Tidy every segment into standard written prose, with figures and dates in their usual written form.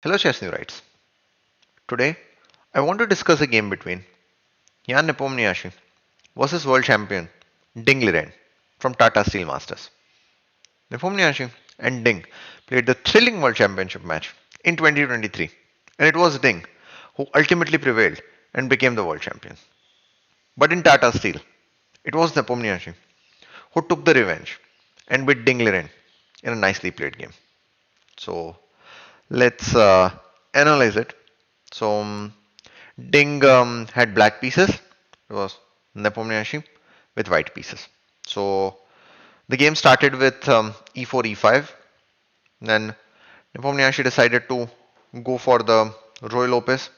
Hello chess Neurites. Today I want to discuss a game between Ian Nepomniachtchi versus World Champion Ding Liren from Tata Steel Masters. Nepomniachtchi and Ding played the thrilling World Championship match in 2023 and it was Ding who ultimately prevailed and became the world champion. But in Tata Steel, it was Nepomniachtchi who took the revenge and beat Ding Liren in a nicely played game. So let's analyze it. So Ding had black pieces. It was Nepomniachtchi with white pieces. So the game started with e4, e5. Then Nepomniachtchi decided to go for the Roy Lopez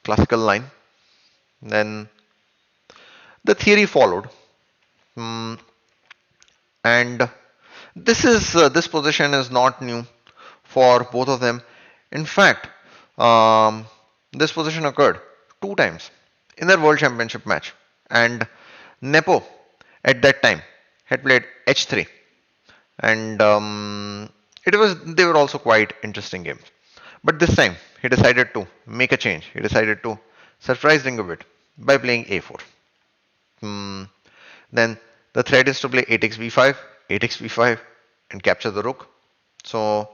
classical line. Then the theory followed, Mm, and this position is not new for both of them. In fact, um, this position occurred two times in their World Championship match, and Nepo at that time had played h3, and it was they were also quite interesting games. But this time he decided to make a change. He decided to surprise Ring a bit by playing a4. Hmm. Then the threat is to play 8x b5, 8x b5, and capture the rook. So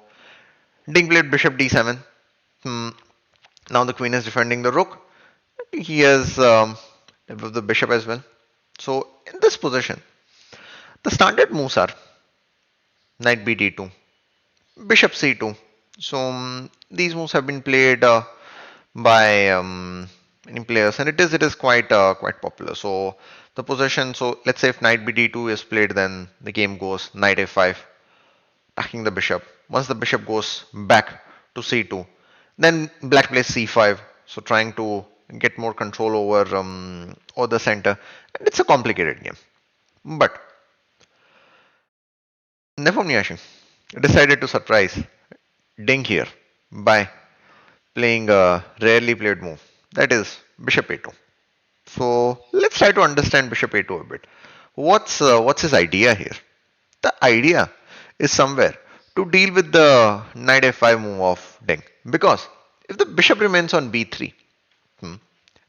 Ding played bishop d7. Hmm. Now the queen is defending the rook. He has the bishop as well. So in this position, the standard moves are knight b d2, bishop c2. So these moves have been played by many players, and it is quite popular. So the position. So let's say if knight b d2 is played, then the game goes knight f5, attacking the bishop. Once the bishop goes back to c2, then black plays c5, so trying to get more control over the center. And it's a complicated game. But Nepomniachtchi decided to surprise Ding here by playing a rarely played move, that is bishop a2. So let's try to understand bishop a2 a bit. What's his idea here? The idea is somewhere to deal with the knight f5 move of Deng. Because if the bishop remains on b3, hmm,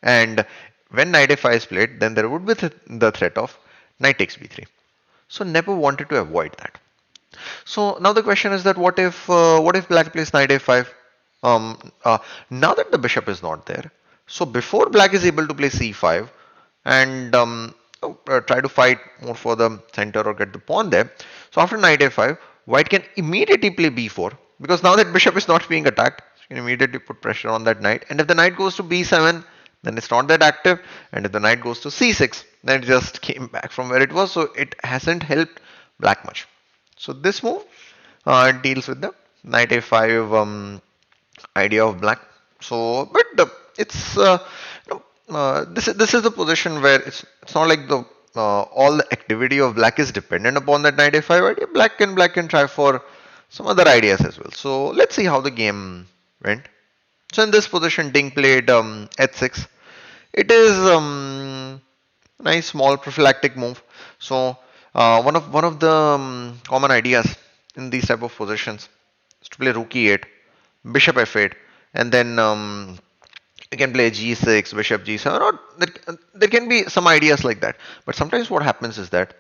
and when knight f5 is played, then there would be the threat of knight takes b3. So Nepo wanted to avoid that. So now the question is that what if black plays knight a5? Um, uh, Now that the bishop is not there, so before black is able to play c5 and try to fight more for the center or get the pawn there, so after knight a5, white can immediately play b4 because now that bishop is not being attacked, so you can immediately put pressure on that knight. And if the knight goes to b7, then it's not that active. And if the knight goes to c6, then it just came back from where it was, so it hasn't helped black much. So this move deals with the knight a5 idea of black. So, but it's this is the position where it's not like the all the activity of black is dependent upon that knight a5 idea. Black can try for some other ideas as well. So let's see how the game went. So in this position, Ding played h6. It is nice small prophylactic move. So one of the common ideas in these type of positions is to play rook e8, bishop f8, and then you can play g6, bishop g7. Or there can be some ideas like that. But sometimes what happens is that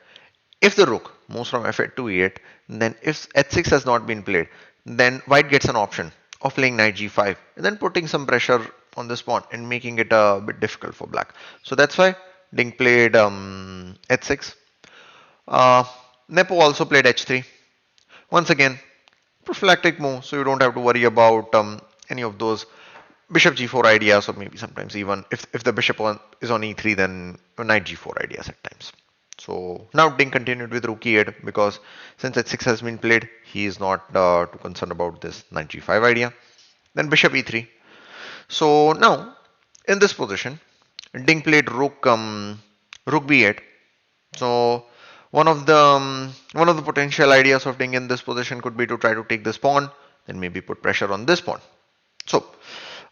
if the rook moves from f8 to e8, then if h6 has not been played, then white gets an option of playing knight g5 and then putting some pressure on this pawn and making it a bit difficult for black. So that's why Ding played h6. Uh, Nepo also played h3. Once again, prophylactic move, so you don't have to worry about any of those bishop g4 ideas, or maybe sometimes even if the bishop is on e3, then knight g4 ideas at times. So now Ding continued with rook e8 because since h6 has been played, he is not too concerned about this knight g5 idea. Then bishop e3. So now in this position, Ding played rook b8. So one of the potential ideas of Ding in this position could be to try to take this pawn, then maybe put pressure on this pawn. So,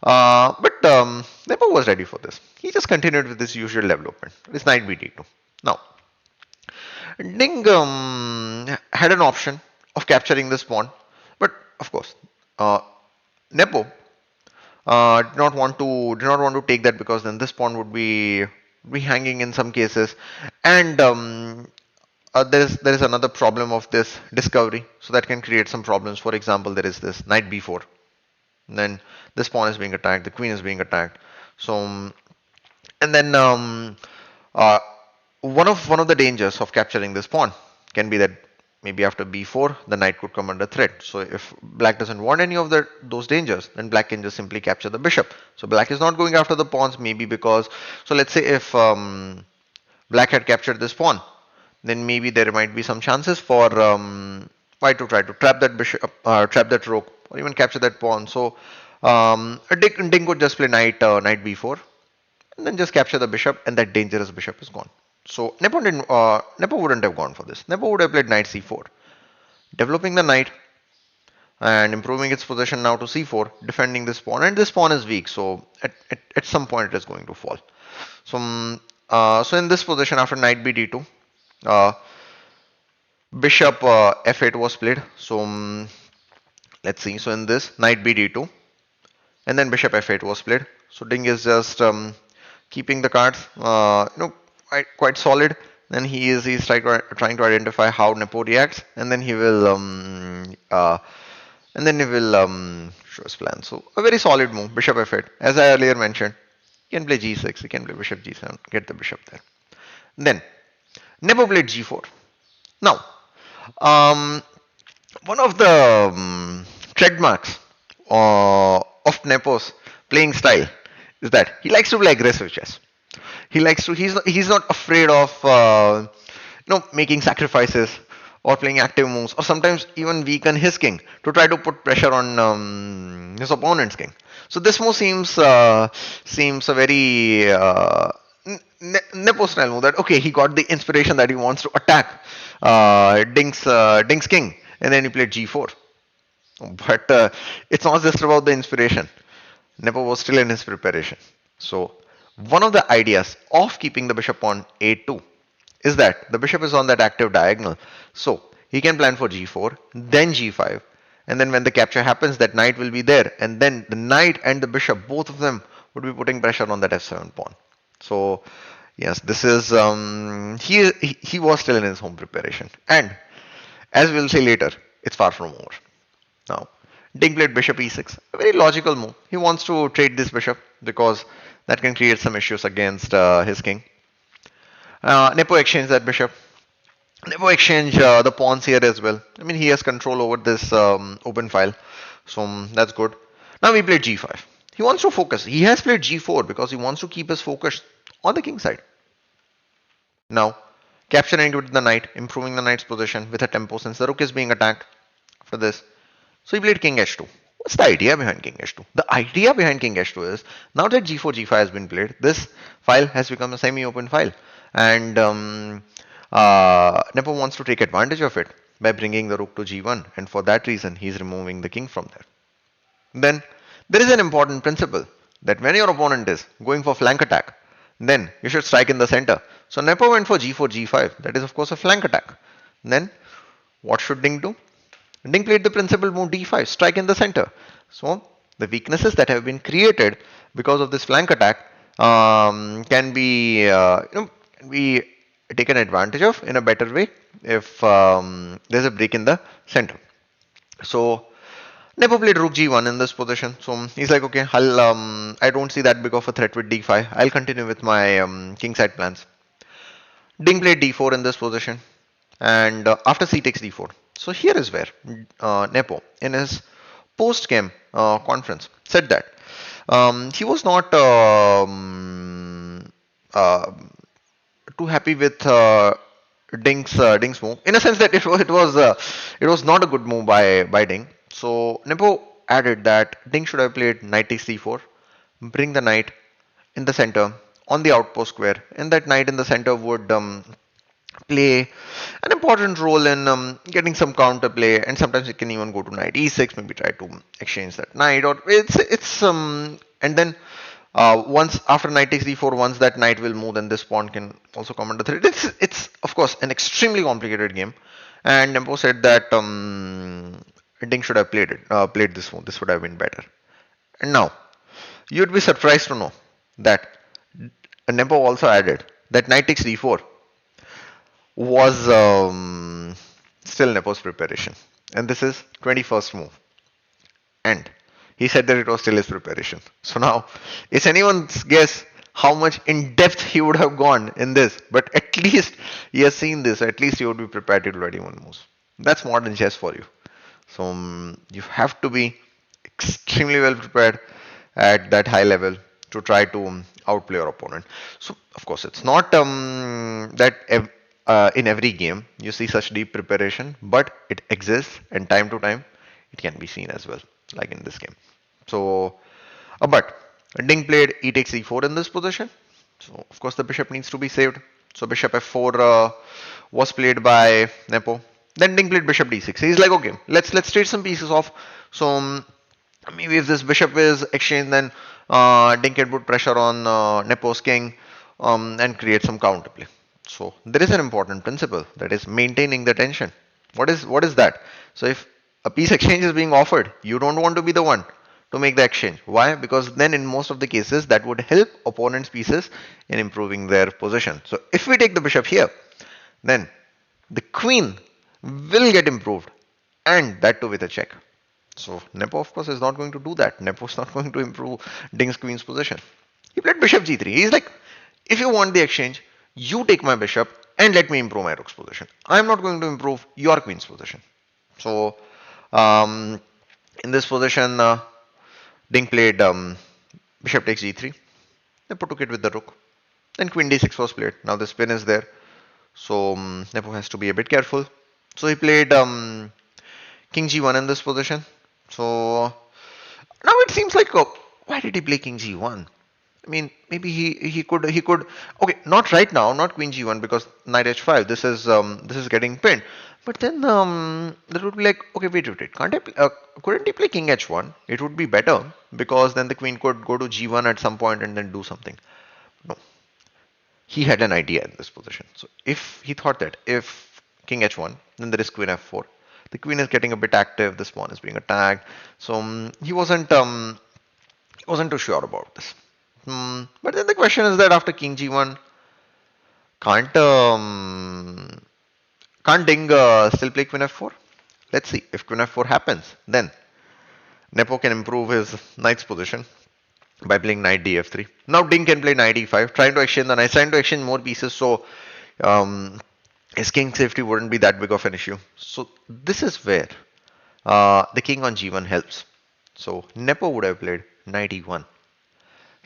but Nepo was ready for this. He just continued with his usual development. It's knight b2. Now, Ding had an option of capturing this pawn, but of course, uh, Nepo Did not want to take that because then this pawn would be hanging in some cases, and there is another problem of this discovery, so that can create some problems. For example, there is this knight b4, then this pawn is being attacked, the queen is being attacked. So and then uh, one of the dangers of capturing this pawn can be that maybe after b4 the knight could come under threat. So if black doesn't want any of those dangers, then black can just simply capture the bishop. So black is not going after the pawns, maybe because, so let's say if black had captured this pawn, then maybe there might be some chances for white to try to trap that bishop, trap that rook, or even capture that pawn. So Ding could just play knight b4, and then just capture the bishop, and that dangerous bishop is gone. So Nepo wouldn't have gone for this. Nepo would have played knight c4, developing the knight and improving its position now to c4, defending this pawn, and this pawn is weak, so at some point it is going to fall. So so in this position, after knight b d2, uh, bishop f8 was played. So let's see. So in this, knight b d2, and then bishop f8 was played. So Ding is just keeping the cards, quite solid. Then he's trying to identify how Nepo reacts, and then he will show his plan. So a very solid move, bishop f8. As I earlier mentioned, he can play g6, he can play bishop g7, get the bishop there. Then Nepo played g4. Now, um, one of the trademarks of Nepo's playing style is that he likes to play aggressive chess. He's not afraid of making sacrifices or playing active moves, or sometimes even weaken his king to try to put pressure on his opponent's king. So this move seems a very Nepo style move, that okay, he got the inspiration that he wants to attack Ding's king, and then he played g4. But it's not just about the inspiration. Nepo was still in his preparation. So one of the ideas of keeping the bishop on a2 is that the bishop is on that active diagonal. So he can plan for g4, then g5, and then when the capture happens, that knight will be there, and then the knight and the bishop, both of them, would be putting pressure on that f7 pawn. So yes, this is he was still in his home preparation, and as we'll say later, it's far from over. Now, Ding played bishop e6, a very logical move. He wants to trade this bishop because that can create some issues against his king. Nepo exchanged that bishop. Nepo exchanged the pawns here as well. I mean, he has control over this open file, so that's good. Now we played g5. He wants to focus. He has played g4 because he wants to keep his focus on the king side. Now, capturing with the knight, improving the knight's position with a tempo since the rook is being attacked for this. So he played king h2. What's the idea behind king h2? The idea behind king h2 is, now that g4, g5 has been played, this file has become a semi-open file. And Nepo wants to take advantage of it by bringing the rook to g1. And for that reason, he's removing the king from there. Then there is an important principle that when your opponent is going for flank attack, then you should strike in the center. So Nepo went for g4, g5. That is, of course, a flank attack. Then what should Ding do? Ding played the principal move d5, strike in the center. So the weaknesses that have been created because of this flank attack can be taken advantage of in a better way if there's a break in the center. So Nepo played rook g1 in this position. So he's like, okay, I don't see that big of a threat with d5. I'll continue with my kingside plans. Ding played d4 in this position, and after c takes d4. So here is where Nepo, in his post-game conference, said that he was not too happy with Ding's move, in a sense that it was not a good move by Ding. So Nepo added that Ding should have played knight takes c4, bring the knight in the center on the outpost square, and that knight in the center would play an important role in getting some counter play, and sometimes it can even go to knight e6, maybe try to exchange that knight, or it's and then once after knight takes d4, once that knight will move, then this pawn can also come under threat. It's of course an extremely complicated game, and Nempo said that Ding should have played this move. This would have been better. And now You'd be surprised to know that Nepo also added that knight takes d4 was still Nepo's preparation. And this is 21st move. And he said that it was still his preparation. So now, it's anyone's guess how much in depth he would have gone in this. But at least he has seen this. At least he would be prepared to do 21 moves. That's modern chess for you. So you have to be extremely well prepared at that high level to try to outplay your opponent. So of course it's not that in every game you see such deep preparation, but it exists and time to time it can be seen as well, like in this game. So, but Ding played e takes e4 in this position. So of course the bishop needs to be saved. So bishop f4 was played by Nepo. Then Ding played bishop d6. He's like, okay, let's trade some pieces off. So maybe if this bishop is exchanged, then Ding can put pressure on Nepo's king and create some counterplay. So there is an important principle, that is maintaining the tension. What is that? So if a piece exchange is being offered, you don't want to be the one to make the exchange. Why? Because then in most of the cases that would help opponent's pieces in improving their position. So if we take the bishop here, then the queen will get improved, and that too with a check. So Nepo of course is not going to do that. Nepo is not going to improve Ding's queen's position. He played bishop g3. He's like, if you want the exchange, you take my bishop and let me improve my rook's position. I'm not going to improve your queen's position. So um, in this position, Ding played bishop takes g3. Nepo took it with the rook. Then queen d6 was played. Now the spin is there. So Nepo has to be a bit careful. So he played king g1 in this position. So now it seems like, oh, why did he play king g1? I mean, maybe he could. Okay, not right now, not queen g1 because knight h5. This is getting pinned. But then that would be like, okay, wait. Couldn't he play king h1? It would be better because then the queen could go to g1 at some point and then do something. No, he had an idea in this position. So if he thought that if king h1, then there is queen f4. The queen is getting a bit active. This pawn is being attacked. So he wasn't too sure about this. But then the question is that after king g1, can't can't Ding still play queen f4? Let's see. If queen f4 happens, then Nepo can improve his knight's position by playing knight df3. Now Ding can play knight e5, trying to exchange the knights, trying to exchange more pieces, so um, his king safety wouldn't be that big of an issue. So this is where the king on g1 helps. So Nepo would have played knight e1.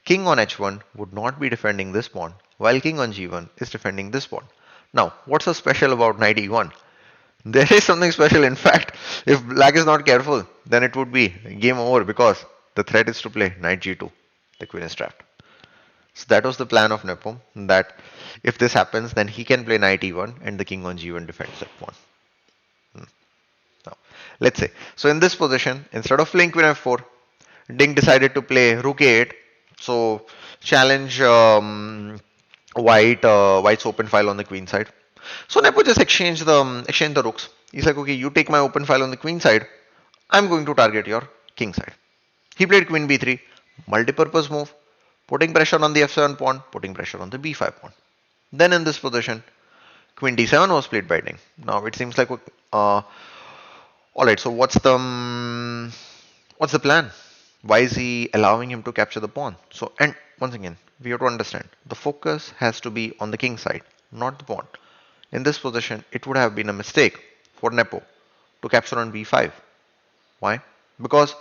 King on h1 would not be defending this pawn, while king on g1 is defending this pawn. Now, what's so special about knight e1? There is something special. In fact, if black is not careful, then it would be game over because the threat is to play knight g2. The queen is trapped. So that was the plan of Nepo, that if this happens, then he can play knight e1 and the king on g1 defends that pawn. Now, let's say, so in this position, instead of playing queen f4, Ding decided to play rook a8. So challenge white's open file on the queen side. So Nepo just exchange the rooks. He's like, okay, you take my open file on the queen side. I'm going to target your king side. He played queen b3, multi-purpose move, putting pressure on the f7 pawn, putting pressure on the b5 pawn. Then in this position, queen d7 was played by Ding. Now it seems like, all right. So what's the plan? Why is he allowing him to capture the pawn? So, and once again, we have to understand the focus has to be on the king side, not the pawn. In this position, it would have been a mistake for Nepo to capture on b5. Why? Because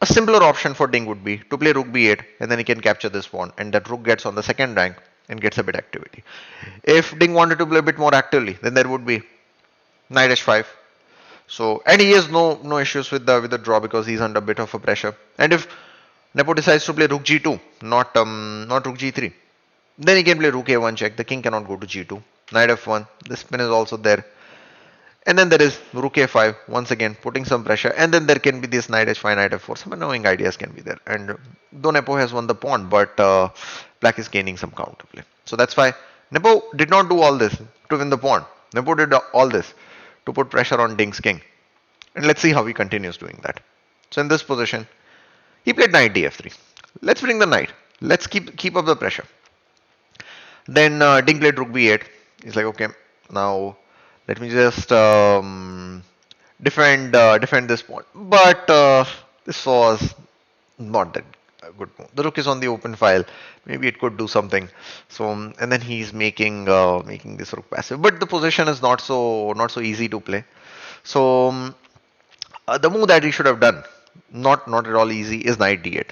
a simpler option for Ding would be to play rook b8 and then he can capture this pawn and that rook gets on the second rank and gets a bit activity. If Ding wanted to play a bit more actively, then there would be knight h5. So, and he has no issues with the draw because he's under a bit of a pressure. And if Nepo decides to play rook g2, not rook g3, then he can play rook a1 check. The king cannot go to g2. Knight f1. The spin is also there. And then there is rook a5, once again putting some pressure. And then there can be this knight h5, knight f4. Some annoying ideas can be there. And though Nepo has won the pawn, but black is gaining some counterplay. So that's why Nepo did not do all this to win the pawn. Nepo did all this to put pressure on Ding's king. And let's see how he continues doing that. So in this position, he played knight df3. let's bring the knight. Let's keep up the pressure. Then Ding played rook b8. He's like, okay, now let me just defend this pawn. But this was not that good move. The rook is on the open file. Maybe it could do something. So and then he's making this rook passive. But the position is not so easy to play. So the move that he should have done, not at all easy, is knight d8.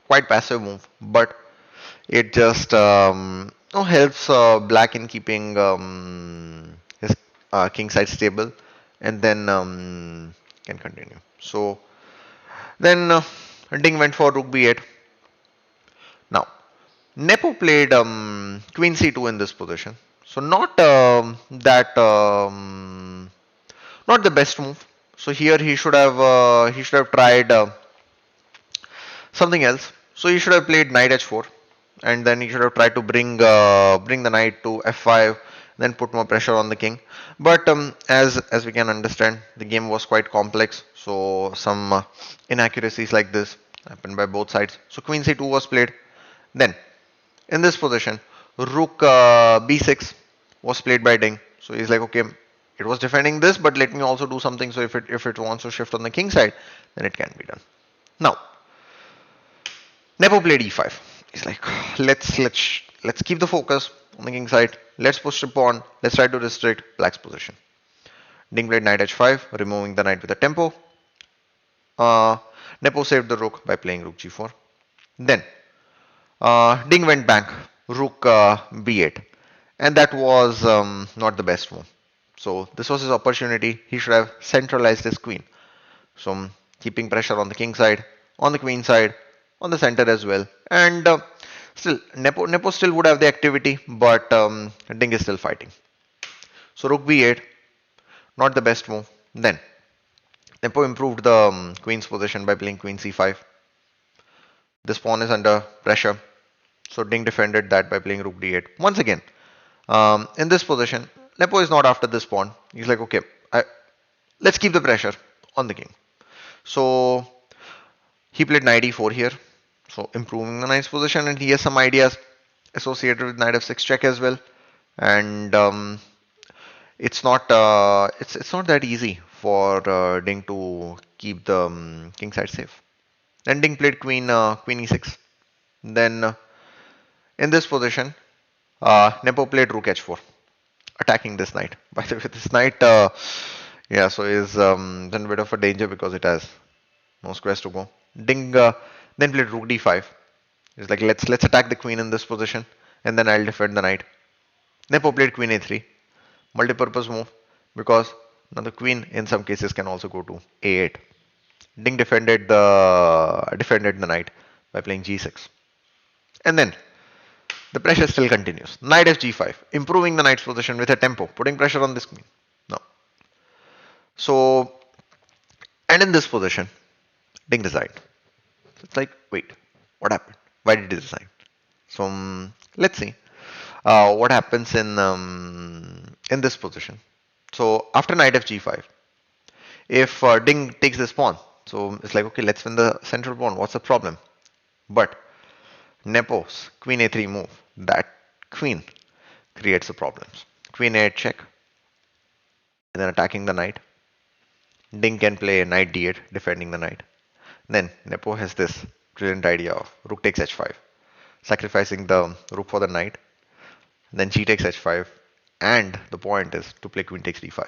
Quite passive move, but it just helps black in keeping his king side stable, and then can continue. So then Ding went for rook b8. Now Nepo played queen c2 in this position. So not the best move. So here he should have tried something else. So he should have played knight h4, and then he should have tried to bring the knight to f5, then put more pressure on the king. But as we can understand, the game was quite complex, so some inaccuracies like this happened by both sides. So queen c2 was played. Then in this position, rook b6 was played by Ding. So he's like, okay, it was defending this, but let me also do something. So if it wants to shift on the king side, then it can be done. Now Nepo played e5. He's like, let's keep the focus on the king side. Let's push the pawn. Let's try to restrict black's position. Ding played knight h5, removing the knight with a tempo. Uh, Nepo saved the rook by playing rook g4. Then Ding went back, rook b8, and that was not the best move. So this was his opportunity. He should have centralized his queen. So keeping pressure on the king side, on the queen side, on the center as well. And still, Nepo still would have the activity, but Ding is still fighting. So rook b8, not the best move. Then Nepo improved the queen's position by playing queen c5. This pawn is under pressure. So Ding defended that by playing rook d8. Once again, in this position, Nepo is not after this pawn. He's like, okay, let's keep the pressure on the king. So he played knight e4 here, so improving the knight's position, and he has some ideas associated with knight f6 check as well. And it's not that easy for Ding to keep the king side safe. Then Ding played queen e6. Then in this position, Nepo played rook h4, attacking this knight. By the way, this knight, yeah, so is in a bit of a danger because it has no squares to go. Ding then played rook d5. It's like let's attack the queen in this position, and then I'll defend the knight. Nepo played queen a3, multi-purpose move, because now the queen in some cases can also go to a8. Ding defended the knight by playing g6, and then the pressure still continues. Knight fg5, improving the knight's position with a tempo, putting pressure on this queen. Now, so and in this position, Ding designed. It's like, wait, what happened? Why did he design? So let's see what happens in this position. So after knight fg5, if Ding takes this pawn, so it's like, okay, let's win the central pawn. What's the problem? But Nepo's queen a3 move, that queen creates the problems. Queen a8 check, and then attacking the knight. Ding can play knight d8, defending the knight. Then Nepo has this brilliant idea of rook takes h5, sacrificing the rook for the knight. Then g takes h5, and the point is to play queen takes d5,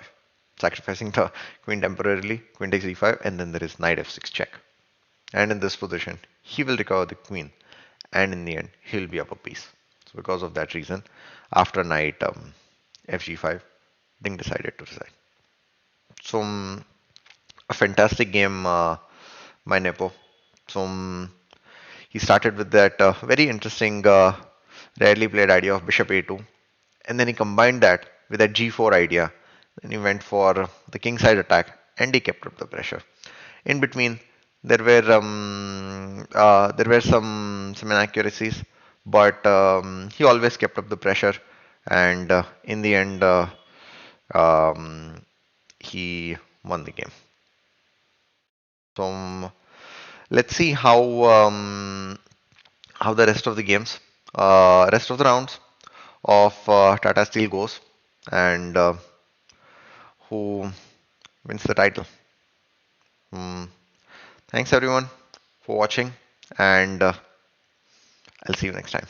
sacrificing the queen temporarily, queen takes d5, and then there is knight f6 check. And in this position, he will recover the queen, and in the end, he'll be up a piece. So because of that reason, after knight fg5, Ding decided to resign. So a fantastic game by Nepo. So he started with that very interesting, rarely played idea of bishop a2, and then he combined that with that g4 idea. Then he went for the king side attack, and he kept up the pressure. In between, there were some inaccuracies, but he always kept up the pressure, and in the end, um, he won the game. So let's see how how the rest of the games, rest of the rounds of Tata Steel goes, and who wins the title. Hmm. Thanks everyone for watching, and I'll see you next time.